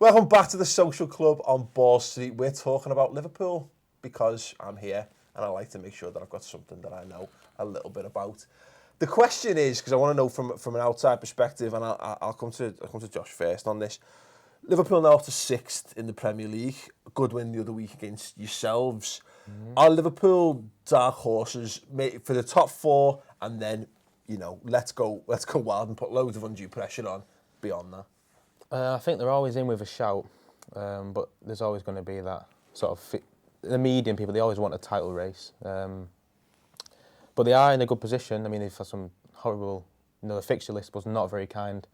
Welcome back to the Social Club on Ball Street. We're talking about Liverpool because I'm here and I like to make sure that I've got something that I know a little bit about. The question is, because I want to know from an outside perspective, and I'll come to Josh first on this. Liverpool now up to 6th in the Premier League. A good win the other week against yourselves. Are Liverpool dark horses for the top 4, and then, you know, let's go wild and put loads of undue pressure on beyond that? I think they're always in with a shout, but there's always going to be that sort of... The medium people, they always want a title race. But they are in a good position. I mean, they've had some horrible... You know, the fixture list was not very kind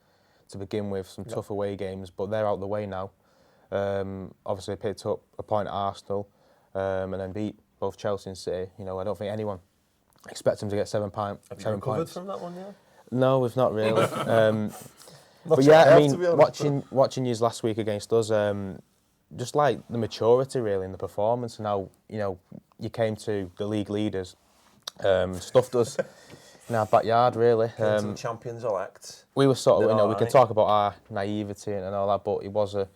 to begin with, some tough away games, but they're out the way now. Obviously, they picked up a point at Arsenal and then beat both Chelsea and City. You know, I don't think anyone expects them to get 7 points. Have you recovered from that one yet? No, we've not really. But yeah, I mean, watching you last week against us, just like the maturity really in the performance. And now, you know, you came to the league leaders, stuffed us in our backyard really. Champions elect. We were sort of, you know, we can talk about our naivety and all that, but it was a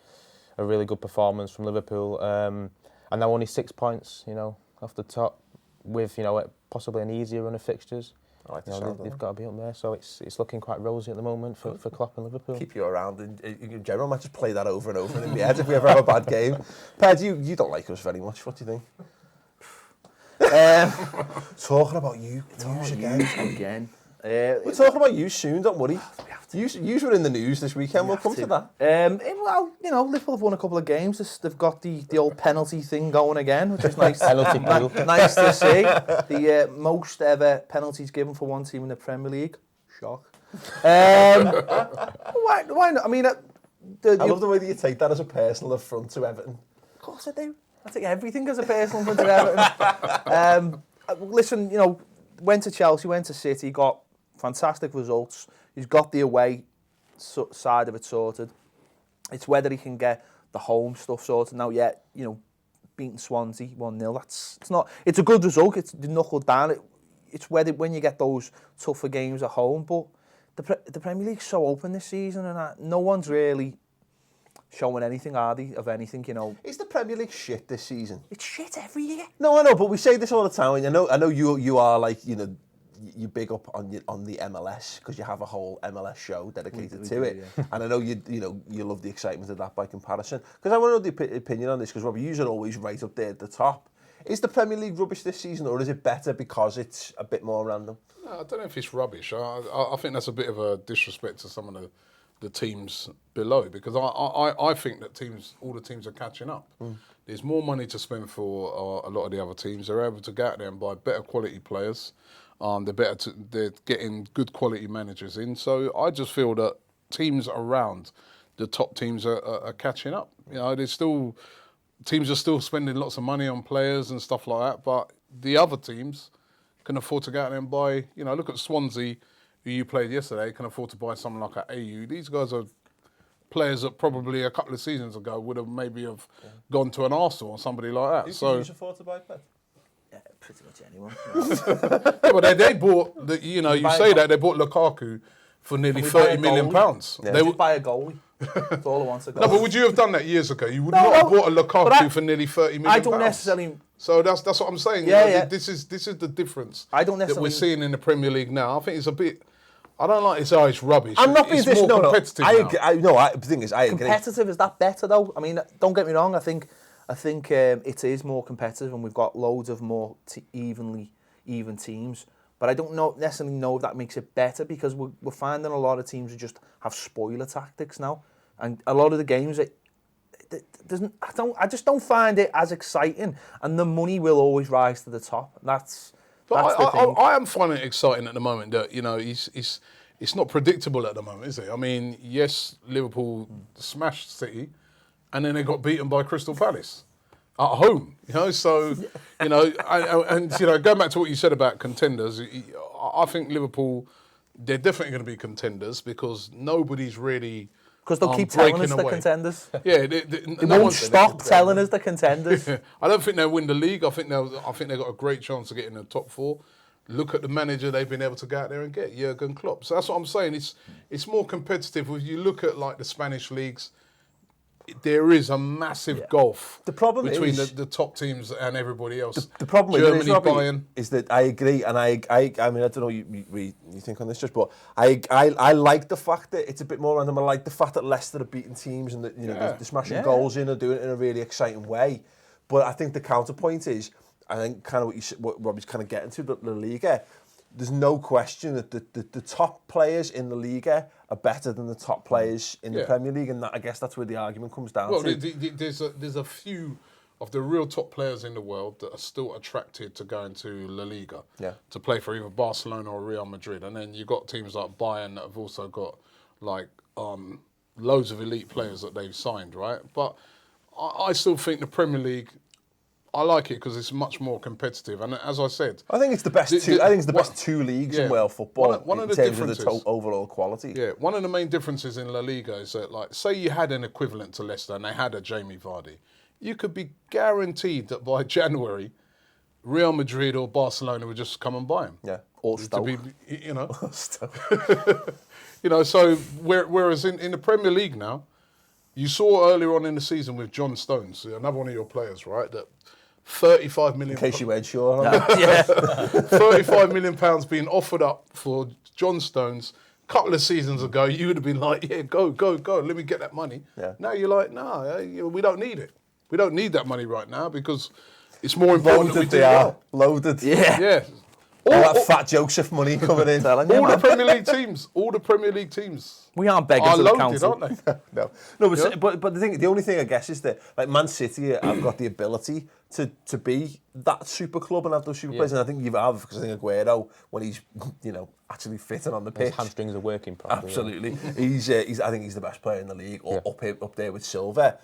really good performance from Liverpool. And now only 6 points, you know, off the top, with, you know, possibly an easier run of fixtures. I like they've got to be up there, so it's looking quite rosy at the moment for Klopp and Liverpool. Keep you around in general. I might just play that over and over in my head if we ever have a bad game. Ped, you don't like us very much. What do you think? Talking about you again. We're talking about you soon. Don't worry. You were in the news this weekend. We'll come to that. Well, you know, Liverpool have won a couple of games. They've got the old penalty thing going again, which is nice. Nice to see. The most ever penalties given for one team in the Premier League. Shock. Why not? I mean, I love the way that you take that as a personal affront to Everton. Of course I do. I take everything as a personal affront to Everton. Listen, you know, went to Chelsea, went to City, got fantastic results. He's got the away side of it sorted. It's whether he can get the home stuff sorted. Now, yeah, you know, beating Swansea 1-0. It's a good result. It's knuckled down. It's whether when you get those tougher games at home. But the Premier League's so open this season, and no one's really showing anything, are they, of anything, you know. Is the Premier League shit this season? It's shit every year. No, I know, but we say this all the time. And I know you are like, you know, you big up on the MLS because you have a whole MLS show dedicated to it, yeah. And I know you love the excitement of that by comparison. Because I want to know the opinion on this, because Robbie, you're always right up there at the top. Is the Premier League rubbish this season, or is it better because it's a bit more random? No, I don't know if it's rubbish. I think that's a bit of a disrespect to some of the teams below, because I think that all the teams are catching up. There's more money to spend for a lot of the other teams. They're able to go out there and buy better quality players. They're getting good quality managers in. So I just feel that teams around the top teams are catching up. You know, teams are still spending lots of money on players and stuff like that, but the other teams can afford to go out there and buy, you know, look at Swansea, who you played yesterday, can afford to buy someone like an AU. These guys are players that probably a couple of seasons ago would have gone to an Arsenal or somebody like that. Who can you afford to buy, Ped? Pretty much anyone. Yeah, but they bought, they bought Lukaku for nearly £30 million. Yeah. They would buy a goalie. That's all I want to go. No, but would you have done that years ago? You would not have bought a Lukaku for nearly £30 million. I don't necessarily. So that's what I'm saying. Yeah, you know, yeah. This is the difference. I don't necessarily. That we're seeing in the Premier League now. I think it's a bit. I don't like it's rubbish. I'm not being more competitive now. The thing is, I agree. Competitive, is that better though? I mean, don't get me wrong. I think it is more competitive, and we've got loads of more even teams. But I don't necessarily know if that makes it better, because we're finding a lot of teams who just have spoiler tactics now, and a lot of the games I just don't find it as exciting, and the money will always rise to the top. That's the thing. I am finding it exciting at the moment that, you know, it's not predictable at the moment, is it? I mean, yes, Liverpool smashed City, and then they got beaten by Crystal Palace at home, you know. So, you know, and you know, going back to what you said about contenders, I think Liverpool, they're definitely going to be contenders, because nobody's really. Because they'll keep telling us they're contenders. Yeah, they won't stop telling us they're contenders. I don't think they'll win the league. I think they've got a great chance of getting in the top 4. Look at the manager they've been able to go out there and get, Jurgen Klopp. So that's what I'm saying. It's more competitive. If you look at like the Spanish leagues, there is a massive gulf The problem between is- the top teams and everybody else. The problem with Germany, it is, Robbie, Bayern. is that I agree, and I mean, I don't know you think on this, Josh, but I like the fact that it's a bit more random. I like the fact that Leicester are beating teams and that they're smashing goals in and doing it in a really exciting way. But I think the counterpoint is, I think kind of what Robbie's kind of getting to, the Liga. There's no question that the top players in the Liga are better than the top players in the Premier League, and I guess that's where the argument comes down to. There's a few of the real top players in the world that are still attracted to going to La Liga to play for either Barcelona or Real Madrid, and then you've got teams like Bayern that have also got like loads of elite players that they've signed, right? But I still think the Premier League, I like it because it's much more competitive, and as I said, I think it's the best two. I think it's the best two leagues in world football one of in the terms of the overall quality. Yeah, one of the main differences in La Liga is that, like, say you had an equivalent to Leicester and they had a Jamie Vardy, you could be guaranteed that by January, Real Madrid or Barcelona would just come and buy him. Yeah, or Stoke. So whereas in the Premier League now, you saw earlier on in the season with John Stones, another one of your players, right, that 35 million. In case you weren't sure. 35 million pounds being offered up for John Stones a couple of seasons ago, you would have been like, yeah, go, let me get that money. Yeah. Now you're like, no, we don't need it. We don't need that money right now because it's more important that we do well. Loaded. Yeah. All that fat Joseph money coming in. All the Premier League teams. We aren't begging are to the loaded, council. aren't they? No, but the only thing I guess is that like Man City have got the ability to be that super club and have those super players, and I think you have, because I think Aguero, when he's actually fitting on the pitch, his hamstrings are working properly. Absolutely, I think he's the best player in the league, or up there with Silva.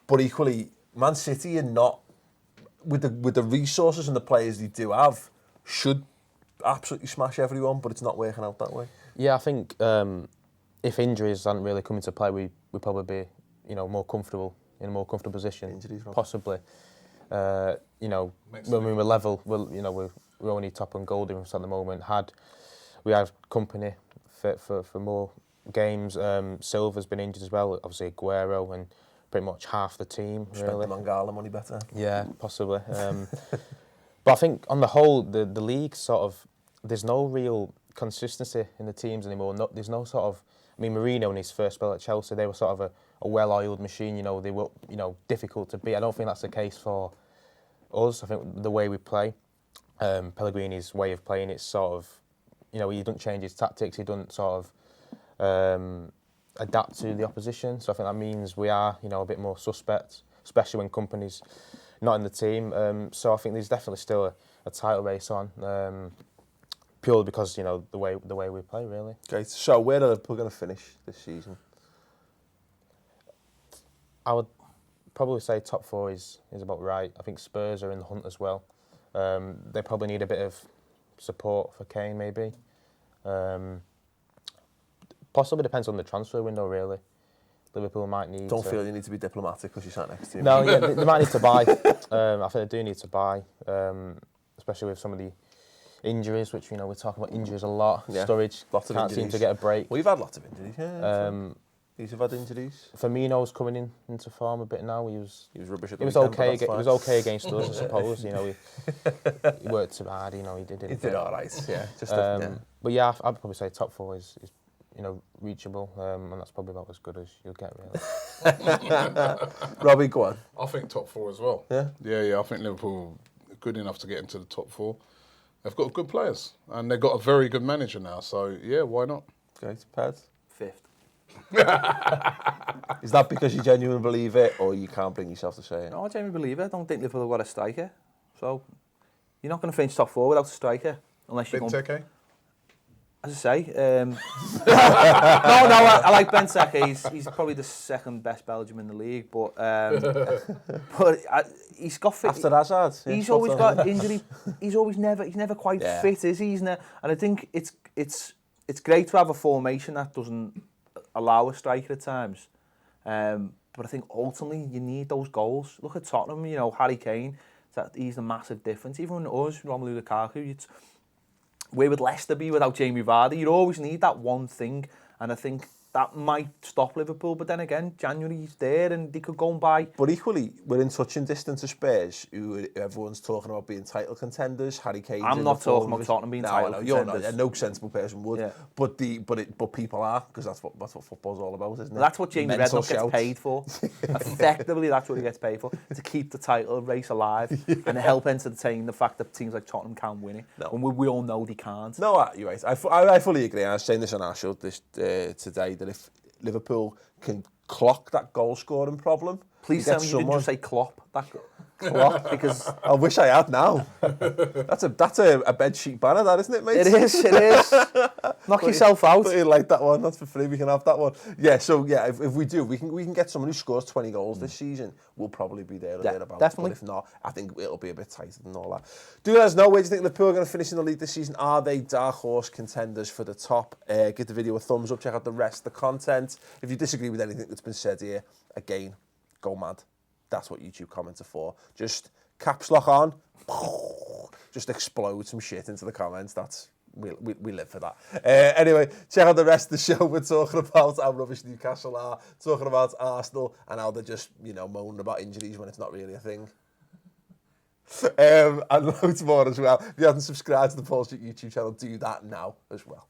But equally, Man City are not, with the resources and the players they do have, should absolutely smash everyone, but it's not working out that way. Yeah, I think if injuries hadn't really come into play, we'd probably be more comfortable, in a more comfortable position. Injuries, Rob. Possibly. When we were level, we're only top on goal difference at the moment. We had company fit for more games. Silva's been injured as well, obviously Aguero, and pretty much half the team. Spent the Mangala money better. Yeah, possibly. But I think on the whole, the league sort of, there's no real consistency in the teams anymore. There's no sort of, Mourinho in his first spell at Chelsea, they were sort of a well-oiled machine. They were difficult to beat. I don't think that's the case for us. I think the way we play, Pellegrini's way of playing, it's sort of, he doesn't change his tactics. He doesn't sort of adapt to the opposition. So I think that means we are, a bit more suspect, especially when company's not in the team. So I think there's definitely still a title race on, purely because the way we play, really. Okay, so where are Liverpool going to finish this season? I would probably say top four is about right. I think Spurs are in the hunt as well. They probably need a bit of support for Kane, maybe. Possibly depends on the transfer window, really. Liverpool might need. Don't feel you need to be diplomatic because you sat next to him. No, yeah, they might need to buy. I think they do need to buy, especially with some of the injuries, which we're talking about injuries a lot. Yeah, Sturridge lots of can't injuries. seem to get a break. Well, you've had lots of injuries. Yeah, these have had injuries. Firmino's coming into form a bit now. He was rubbish at He the was weekend, okay. but He was okay against us, I suppose. He worked too hard. He did. He did all right. Yeah, just. But yeah, I'd probably say top four is reachable, and that's probably about as good as you'll get, really. Robbie, go on. I think top four as well. Yeah? Yeah. I think Liverpool are good enough to get into the top four. They've got good players, and they've got a very good manager now. So, yeah, why not? Great. Pez? Fifth. Is that because you genuinely believe it, or you can't bring yourself to say it? No, I genuinely believe it. I don't think Liverpool have got a striker. So, you're not going to finish top four without a striker. Unless you're Benteke? As I say, I like Benteke. He's probably the second best Belgium in the league, but he's got fit. After Hazard, yeah, he's always got injury. He's never quite fit, is he? And I think it's great to have a formation that doesn't allow a striker at times. But I think ultimately you need those goals. Look at Tottenham. Harry Kane. He's the massive difference. Even us, Romelu Lukaku. Where would Leicester be without Jamie Vardy? You always need that one thing, and I think that might stop Liverpool. But then again, January's there and they could go and buy. But equally, we're in touching distance of Spurs, who everyone's talking about being title contenders. Harry Kane's I'm in not the form talking of about Tottenham being title No, you're not. contenders. Yeah, no sensible person would. Yeah. But people are, because that's what football's all about, isn't it? That's what Jamie Mental Redknapp gets shouts. paid for. Effectively, that's what he gets paid for, to keep the title race alive and help entertain the fact that teams like Tottenham can win it. No. And we all know they can't. No, you're right. I fully agree. I was saying this on our show today, that if Liverpool can clock that goal scoring problem, Please tell me you didn't just say Klopp. Klopp, Because I wish I had now. That's a bedsheet banner, that, isn't it, mate? it is. Knock yourself out. But you like that one? That's for free. We can have that one. Yeah. So yeah, if we do, we can get someone who scores 20 goals this season. We'll probably be there or thereabouts. Definitely. But if not, I think it'll be a bit tighter than all that. Do let us know, where do you think Liverpool are going to finish in the league this season? Are they dark horse contenders for the top? Give the video a thumbs up. Check out the rest of the content. If you disagree with anything that's been said here, again, go mad. That's what YouTube comments are for. Just caps lock on, just explode some shit into the comments. We live for that. Anyway, check out the rest of the show. We're talking about how rubbish Newcastle are, talking about Arsenal and how they're just, moaning about injuries when it's not really a thing. And loads more as well. If you haven't subscribed to the Paul Street YouTube channel, do that now as well.